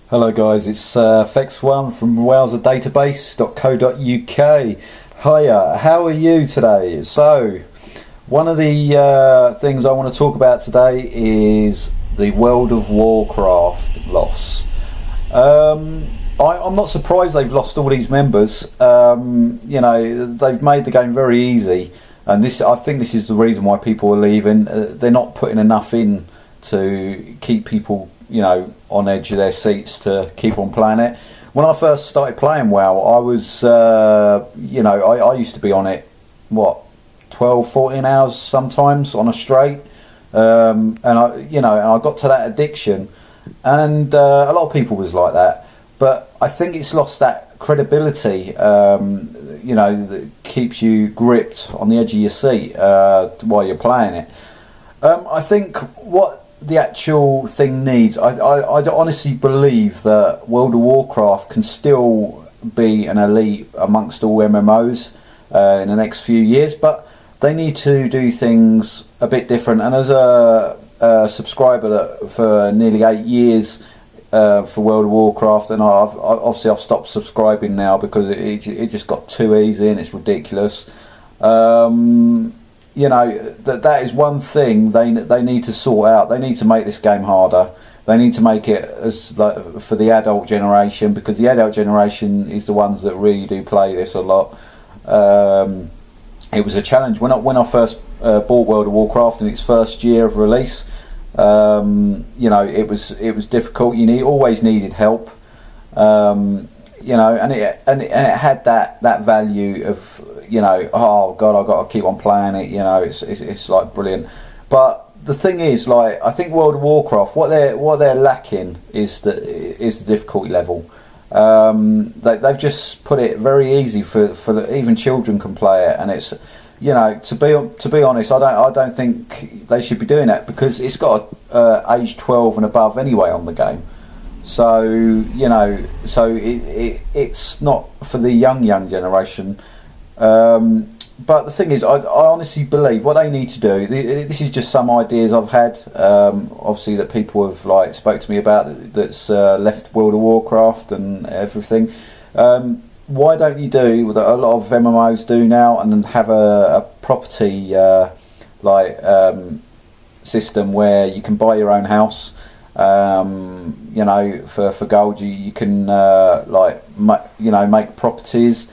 Hello guys, it's PHEXX1 from wowserdatabase.co.uk. Hiya, how are you today? So, one of the things I want to talk about today is the World of Warcraft loss. I'm not surprised they've lost all these members. You know, they've made the game very easy, and I think this is the reason why people are leaving. They're not putting enough in to keep people, you know, on edge of their seats to keep on playing it. When I first started playing WoW, I was, you know, I used to be on it, what, 12, 14 hours sometimes on a straight, and I got to that addiction, and a lot of people was like that, but I think it's lost that credibility, you know, that keeps you gripped on the edge of your seat while you're playing it. I think what the actual thing needs, I honestly believe that World of Warcraft can still be an elite amongst all MMOs in the next few years, but they need to do things a bit different. And as a subscriber for nearly 8 years for World of Warcraft, and I've stopped subscribing now because it just got too easy and it's ridiculous. You know, that is one thing they need to sort out. They need to make this game harder. They need to make it as for the adult generation, because the adult generation is the ones that really do play this a lot. It was a challenge when I first bought World of Warcraft in its first year of release. You know, it was difficult. You always needed help. You know, and it had that value of, you know, oh god, I've got to keep on playing it. You know, it's like brilliant. But the thing is, like, I think World of Warcraft, what they're lacking is the difficulty level. They've just put it very easy for even children can play it, and it's, you know, to be honest, I don't think they should be doing that, because it's got age 12 and above anyway on the game. So, you know, it's not for the young generation. But the thing is, I honestly believe what they need to do, this is just some ideas I've had, obviously, that people have like spoke to me about, that's left World of Warcraft and everything. Why don't you do what a lot of MMOs do now, and then have a property system where you can buy your own house. You know, for gold, you can make properties.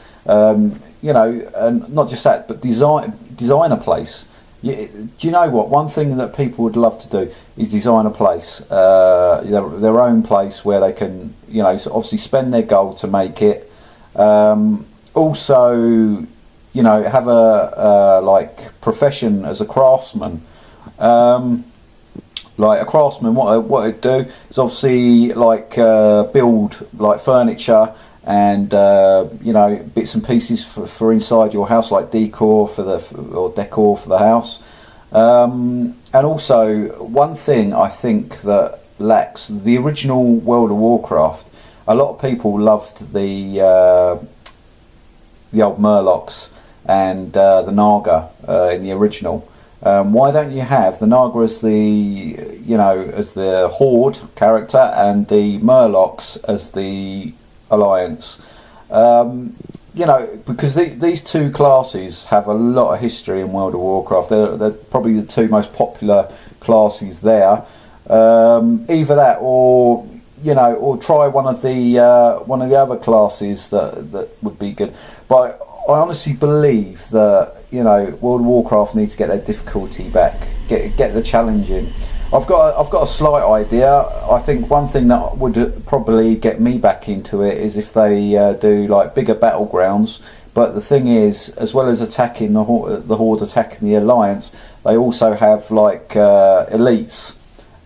You know, and not just that, but design a place. Do you know what? One thing that people would love to do is design a place, their own place where they can, you know, so obviously spend their gold to make it. Also, you know, have a like profession as a craftsman. Like a craftsman, what it'd do is obviously like build like furniture and you know, bits and pieces for inside your house, like decor for the house. And also, one thing I think that lacks the original World of Warcraft. A lot of people loved the old Murlocs and the Naga in the original. Why don't you have the Naga as the Horde character, and the Murlocs as the Alliance? You know, because these two classes have a lot of history in World of Warcraft. They're probably the two most popular classes there. Either that, or, you know, or try one of the other classes that would be good. But I honestly believe that, you know, World of Warcraft needs to get their difficulty back, get the challenge in. I've got a slight idea. I think one thing that would probably get me back into it is if they do like bigger battlegrounds. But the thing is, as well as attacking the Horde, attacking the Alliance, they also have like elites.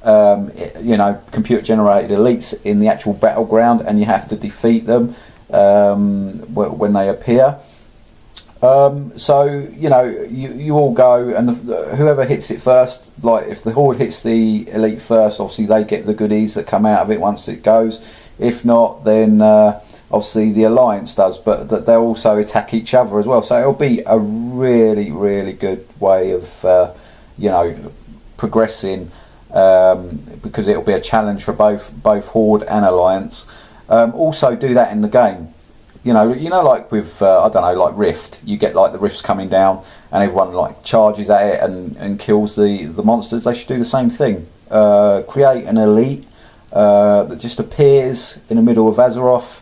You know, computer generated elites in the actual battleground, and you have to defeat them when they appear. So, you know, you all go, and whoever hits it first, like if the Horde hits the elite first, obviously they get the goodies that come out of it once it goes. If not, then obviously the Alliance does, but that they'll also attack each other as well. So it'll be a really, really good way of, you know, progressing because it'll be a challenge for both Horde and Alliance. Also do that in the game. You know, like with I don't know, like Rift, you get like the rifts coming down and everyone like charges at it and kills the monsters. They should do the same thing. Create an elite that just appears in the middle of Azeroth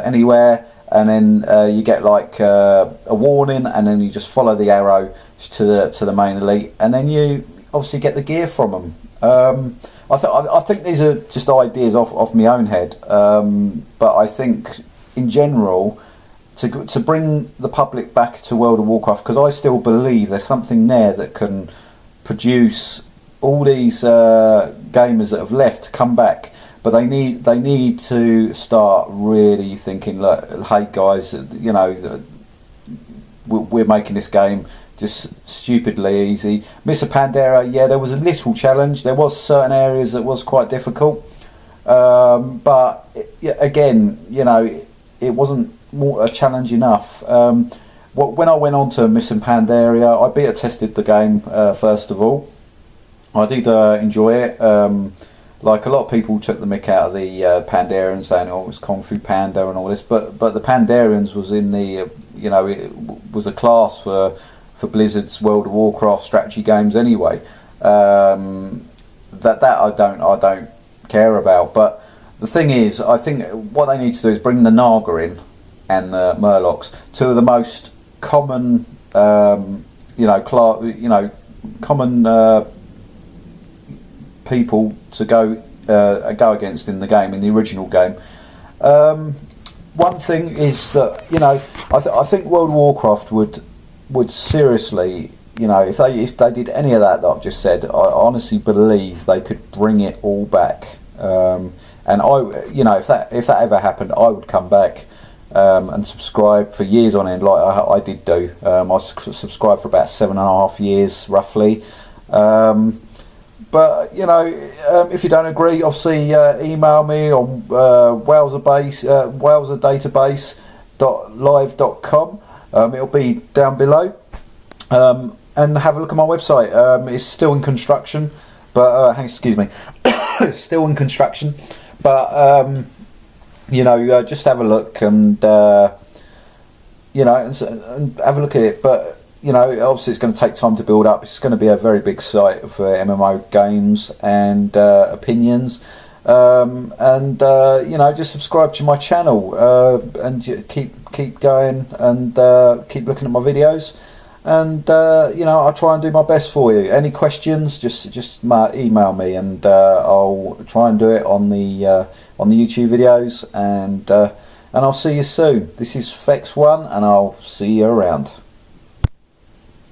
anywhere, and then you get like a warning, and then you just follow the arrow to the main elite, and then you obviously get the gear from them. I think these are just ideas off my own head, but I think in general to bring the public back to World of Warcraft, because I still believe there's something there that can produce all these gamers that have left to come back, but they need to start really thinking, look, hey guys, you know, we're making this game just stupidly easy. Mists of Pandaria, yeah, there was a little challenge. There was certain areas that was quite difficult, but again, you know, it wasn't a challenge enough. When I went on to Mists of Pandaria, I beta tested the game first of all. I did enjoy it. Like a lot of people took the mick out of the Pandarians, saying, "Oh, it's Kung Fu Panda and all this," but the Pandarians was in the you know, it was a class for Blizzard's World of Warcraft strategy games anyway. That I don't care about. But the thing is, I think what they need to do is bring the Naga in and the Murlocs, two of the most common, common people to go against in the game, in the original game. One thing is that, you know, I think World of Warcraft would seriously, you know, if they did any of that I've just said, I honestly believe they could bring it all back. And I, you know, if that ever happened, I would come back and subscribe for years on end, like I did do. I subscribed for about 7.5 years roughly. But you know, if you don't agree, obviously email me on wowserdatabase.live.com. It'll be down below, and have a look at my website. It's still in construction, but excuse me, still in construction. But you know, just have a look and you know, and have a look at it. But you know, obviously it's going to take time to build up. It's going to be a very big site for MMO games and opinions. And you know, just subscribe to my channel and keep going and keep looking at my videos. And you know, I'll try and do my best for you. Any questions, just email me, and I'll try and do it on the YouTube videos. And I'll see you soon. This is PHEXX1, and I'll see you around.